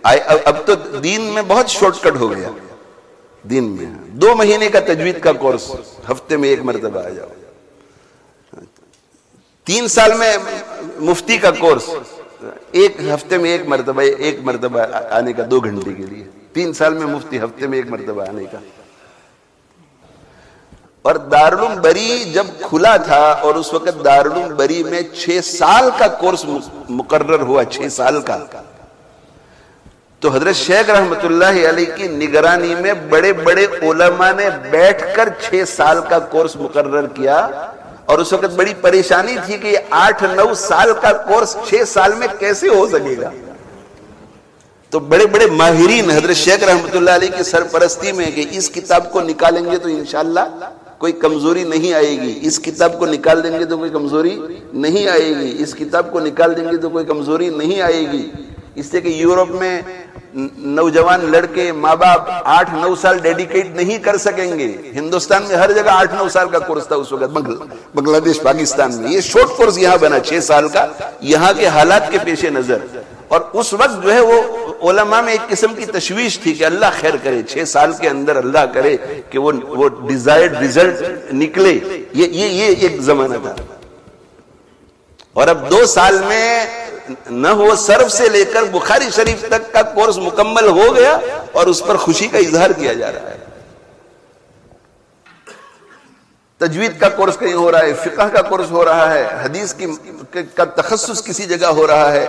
اب تو دین میں بہت شارٹ کٹ ہو گیا. دین میں 2 مہینے کا تجوید کا کورس، ہفتے میں 1 مرتبہ آ جاؤ. 3 سال میں مفتی کا کورس، 1 ہفتے میں 1 مرتبہ آنے کا 2 گھنٹے کے لیے. 3 سال میں مفتی، ہفتے میں 1 مرتبہ آنے کا. اور دارالعلوم بری جب کھلا تھا، اور اس وقت دارالعلوم بری میں 6 سال کا کورس مقرر ہوا، 6 سال کا. تو حضرت شیخ رحمت اللہ علیہ کی نگرانی میں بڑے بڑے علماء نے بیٹھ کر 6 سال کا کورس مقرر کیا. اور اس وقت بڑی پریشانی تھی کہ یہ 8-9 سال کا کورس 6 سال میں کیسے ہو سکے گا. تو بڑے بڑے ماہرین حضرت شیخ رحمت اللہ علیہ کی سرپرستی میں کہ اس کتاب کو نکالیں گے تو انشاءاللہ کوئی کمزوری نہیں آئے گی، اس کتاب کو نکال دیں گے تو کوئی کمزوری نہیں آئے گی، اس کتاب کو نکال دیں گے تو کوئی کمزوری نہیں آئے گی. اس سے کہ یورپ میں نوجوان لڑکے ماں باپ 8-9 سال ڈیڈیکیٹ نہیں کر سکیں گے. ہندوستان میں ہر جگہ 8-9 سال کا کورس تھا اس وقت، بنگلہ دیش، پاکستان میں یہ شارٹ کورس یہاں بنا 6 سال کا، یہاں کے حالات کے پیش نظر. اور اس وقت جو ہے وہ علماء میں ایک قسم کی تشویش تھی کہ اللہ خیر کرے، 6 سال کے اندر اللہ کرے کہ وہ ڈیزائرڈ ریزلٹ نکلے. یہ ایک زمانہ تھا. اور اب 2 سال میں نہ وہ صرف سے لے کر بخاری شریف تک کا کورس مکمل ہو گیا، اور اس پر خوشی کا اظہار کیا جا رہا ہے. تجوید کا کورس کہیں ہو رہا ہے، فقہ کا کورس ہو رہا ہے، حدیث کا تخصص کسی جگہ ہو رہا ہے.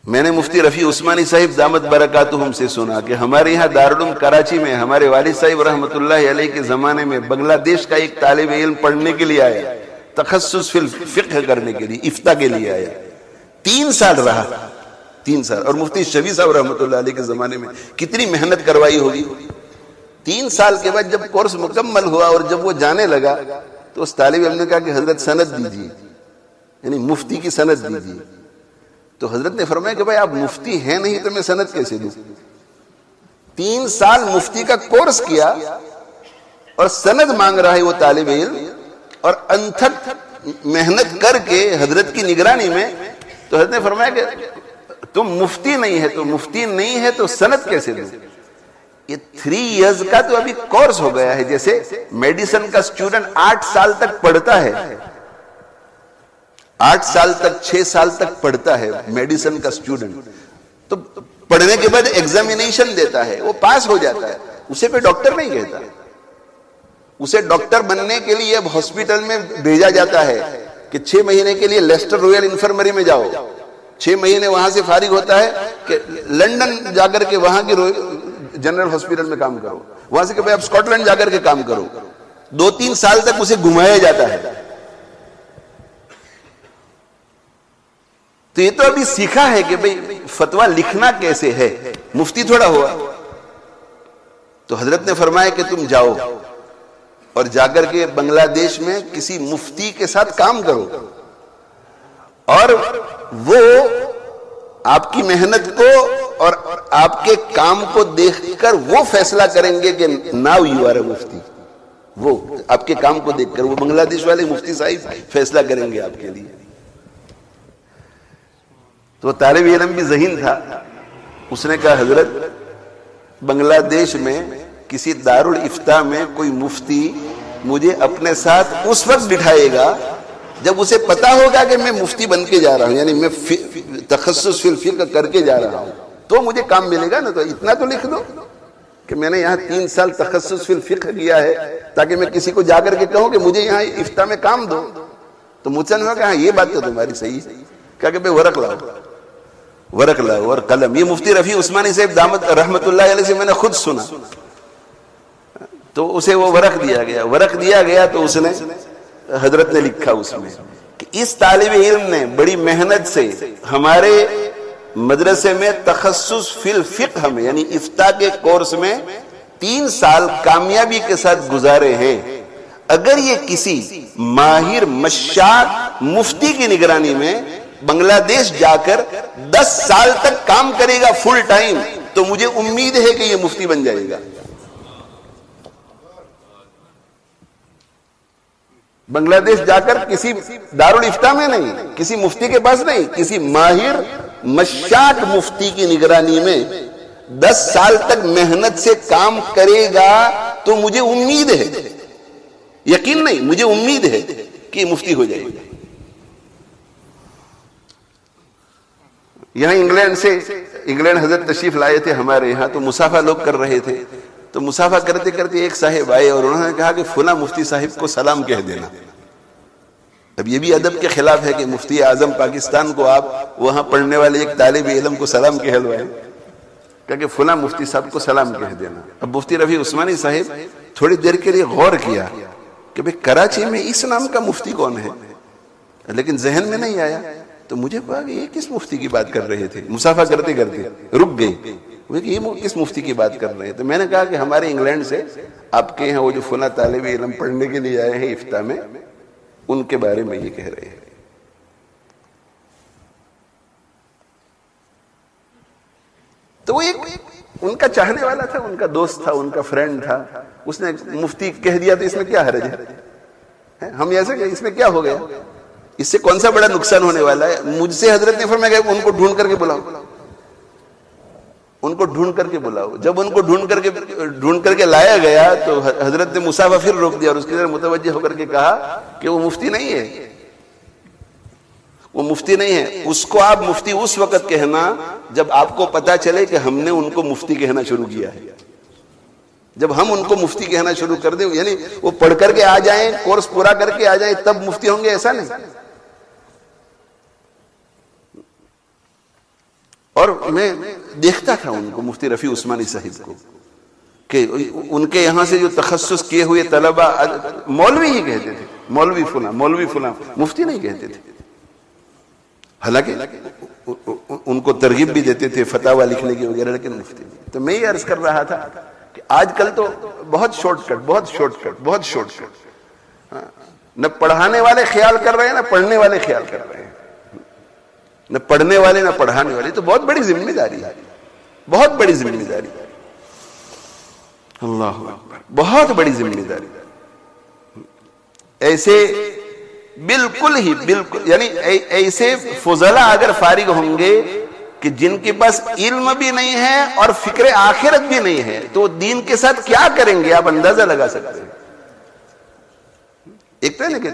میں نے مفتی رفیع عثمانی صاحب دامت برکاتہم سے سنا کہ ہمارے یہاں دارالعلوم کراچی میں ہمارے والد صاحب رحمۃ اللہ علیہ کے زمانے میں بنگلہ دیش کا ایک طالب علم پڑھنے کے لیے آیا، تخصص فی الفقہ کرنے کے لیے، افتاء کے لیے آیا. 3 سال رہا، 3 سال. اور مفتی شفیع صاحب رحمۃ اللہ علیہ کے زمانے میں کتنی محنت کروائی ہوگی. 3 سال کے بعد جب کورس مکمل ہوا اور جب وہ جانے لگا تو اس طالب علم نے کہا کہ حضرت سند دیجیے، یعنی مفتی کی سند دیجیے. تو حضرت نے فرمایا کہ بھائی آپ مفتی ہیں نہیں تو میں سند کیسے دوں. 3 سال مفتی کا کورس کیا اور سند مانگ رہا ہے وہ طالب علم، اور انتھک محنت کر کے حضرت کی نگرانی میں. تو حضرت نے فرمایا کہ تم مفتی نہیں ہے تو سند کیسے دوں. یہ 3 ایئرز کا تو ابھی کورس ہو گیا ہے. جیسے میڈیسن کا اسٹوڈنٹ 8 سال تک پڑھتا ہے، 8 سال تک 6 سال تک پڑھتا ہے میڈیسن کا اسٹوڈنٹ. تو پڑھنے کے بعد ایگزامینیشن دیتا ہے، وہ پاس ہو جاتا ہے، اسے پہ ڈاکٹر نہیں کہتا. اسے ڈاکٹر بننے کے لیے اب ہاسپٹل میں بھیجا جاتا ہے کہ 6 مہینے کے لیے لیسٹر رویل انفرمری میں جاؤ. 6 مہینے وہاں سے فارغ ہوتا ہے کہ لنڈن جا کر کے وہاں کی جنرل ہاسپٹل میں کام کرو. وہاں سے کہ بھائی اب اسکاٹ لینڈ جا کر کے کام کرو. 2-3 سال تک اسے گھمایا جاتا ہے. تو یہ تو ابھی سیکھا ہے کہ بھئی فتویٰ لکھنا کیسے ہے، مفتی تھوڑا ہوا. تو حضرت نے فرمایا کہ تم جاؤ اور جا کر کے بنگلہ دیش میں کسی مفتی کے ساتھ کام کرو، اور وہ آپ کی محنت کو اور آپ کے کام کو دیکھ کر وہ فیصلہ کریں گے کہ ناؤ یو آر اے مفتی. وہ آپ کے کام کو دیکھ کر وہ بنگلہ دیش والے مفتی صاحب فیصلہ کریں گے آپ کے لیے. تو طالب علم بھی ذہین تھا. اس نے کہا حضرت بنگلہ دیش میں کسی دارالافتاء میں کوئی مفتی مجھے اپنے ساتھ اس وقت بٹھائے گا جب اسے پتا ہوگا کہ میں مفتی بن کے جا رہا ہوں، یعنی میں تخصص فی الفقہ کر کے جا رہا ہوں، تو مجھے کام ملے گا نا. تو اتنا تو لکھ دو کہ میں نے یہاں 3 سال تخصص فی الفقہ کیا ہے تاکہ میں کسی کو جا کر کے کہوں کہ مجھے یہاں افتاء میں کام دو. تو مجھ سے نے کہا یہ بات تو تمہاری صحیح ہے. کہا کہ بھائی ورق لاؤ اور قلم. یہ مفتی رفیع عثمانی صاحب دامت رحمت اللہ علیہ سے میں نے خود سنا. تو اسے وہ ورق دیا گیا تو اس نے حضرت نے لکھا اس میں کہ اس طالب علم نے بڑی محنت سے ہمارے مدرسے میں تخصص فی الفقہ میں یعنی افتاء کے کورس میں 3 سال کامیابی کے ساتھ گزارے ہیں. اگر یہ کسی ماہر مشاط مفتی کی نگرانی میں بنگلہ دیش جا کر 10 سال تک کام کرے گا فل ٹائم تو مجھے امید ہے کہ یہ مفتی بن جائے گا. بنگلہ دیش جا کر کسی دارالافتاء میں نہیں، کسی مفتی کے پاس نہیں، کسی ماہر مشاط مفتی کی نگرانی میں 10 سال تک محنت سے کام کرے گا تو مجھے امید ہے، یقین نہیں، مجھے امید ہے کہ مفتی ہو جائے گا. یہاں انگلینڈ حضرت تشریف لائے تھے ہمارے یہاں، تو مسافہ لوگ کر رہے تھے. تو مسافہ کرتے کرتے ایک صاحب آئے اور انہوں نے کہا کہ فلاں مفتی صاحب کو سلام کہہ دینا. اب یہ بھی ادب کے خلاف ہے کہ مفتی اعظم پاکستان کو آپ وہاں پڑھنے والے ایک طالب علم کو سلام کہلوائیں، کہ فلاں مفتی صاحب کو سلام کہہ دینا. اب مفتی رفیع عثمانی صاحب تھوڑی دیر کے لیے غور کیا کہ بھئی کراچی میں اس نام کا مفتی کون ہے، لیکن ذہن میں نہیں آیا. تو مجھے کہا کہ یہ کس مفتی کی بات کر رہے تھے، مسافہ کرتے کرتے رک گئے کہ یہ کس مفتی کی بات کر رہے ہیں. تو میں نے کہا کہ ہمارے انگلینڈ سے آپ کے یہاں وہ جو فلاں طالب علم پڑھنے کے لیے آئے ہیں افتاء میں، ان کے بارے میں یہ کہہ رہے ہیں. تو وہ ایک ان کا چاہنے والا تھا، ان کا دوست تھا، ان کا فرینڈ تھا، اس نے مفتی کہہ دیا تو اس میں کیا حرج ہے؟ ہم ایسے کہ اس میں کیا ہو گیا، اس سے کون سا بڑا نقصان ہونے والا ہے. مجھ سے حضرت نے فرمایا کہ ان کو ڈھونڈ کر کے بلاؤ، ان کو ڈھونڈ کر کے بلاؤ. جب ان کو ڈھونڈ کر کے لایا گیا تو حضرت نے مسافہ پھر روک دیا اور اس کی طرف متوجہ ہو کر کے کہا کہ وہ مفتی نہیں ہے، وہ مفتی نہیں ہے. اس کو آپ مفتی اس وقت کہنا جب آپ کو پتا چلے کہ ہم نے ان کو مفتی کہنا شروع کیا ہے. جب ہم ان کو مفتی کہنا شروع کر دیں، یعنی وہ پڑھ کر کے آ جائیں، کورس پورا کر کے آ جائیں تب مفتی ہوں گے، ایسا نہیں. اور میں دیکھتا تھا ان کو، مفتی رفیع عثمانی صاحب کو، کہ ان کے یہاں سے جو تخصص کیے ہوئے طلبہ مولوی ہی کہتے تھے، مولوی فلاں، مفتی نہیں کہتے تھے. حالانکہ ان کو ترغیب بھی دیتے تھے فتاوی لکھنے کی وغیرہ، لیکن مفتی نہیں. تو میں یہ عرض کر رہا تھا کہ آج کل تو بہت شارٹ کٹ، نہ پڑھانے والے خیال کر رہے ہیں، نہ پڑھنے والے خیال کر رہے ہیں، نہ پڑھنے والے نہ پڑھانے والے. تو بہت بڑی ذمہ داری ہے، بہت بڑی ذمہ داری. اللہ اکبر، بہت بڑی ذمہ داری. ایسے بالکل یعنی ایسے فضلاء اگر فارغ ہوں گے کہ جن کے پاس علم بھی نہیں ہے اور فکر آخرت بھی نہیں ہے تو دین کے ساتھ کیا کریں گے آپ اندازہ لگا سکتے ہیں. ایک تو ہے نا کہ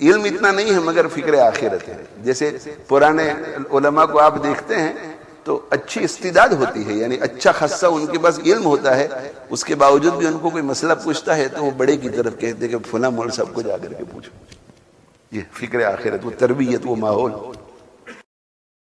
علم اتنا نہیں ہے مگر فکر آخرت ہے. جیسے پرانے علماء کو آپ دیکھتے ہیں تو اچھی استعداد ہوتی ہے، یعنی اچھا خاصا ان کے پاس علم ہوتا ہے، اس کے باوجود بھی ان کو کوئی مسئلہ پوچھتا ہے تو وہ بڑے کی طرف کہتے ہیں کہ فلاں مول صاحب کو جا کر کے پوچھو. یہ فکر آخرت، وہ تربیت، وہ ماحول.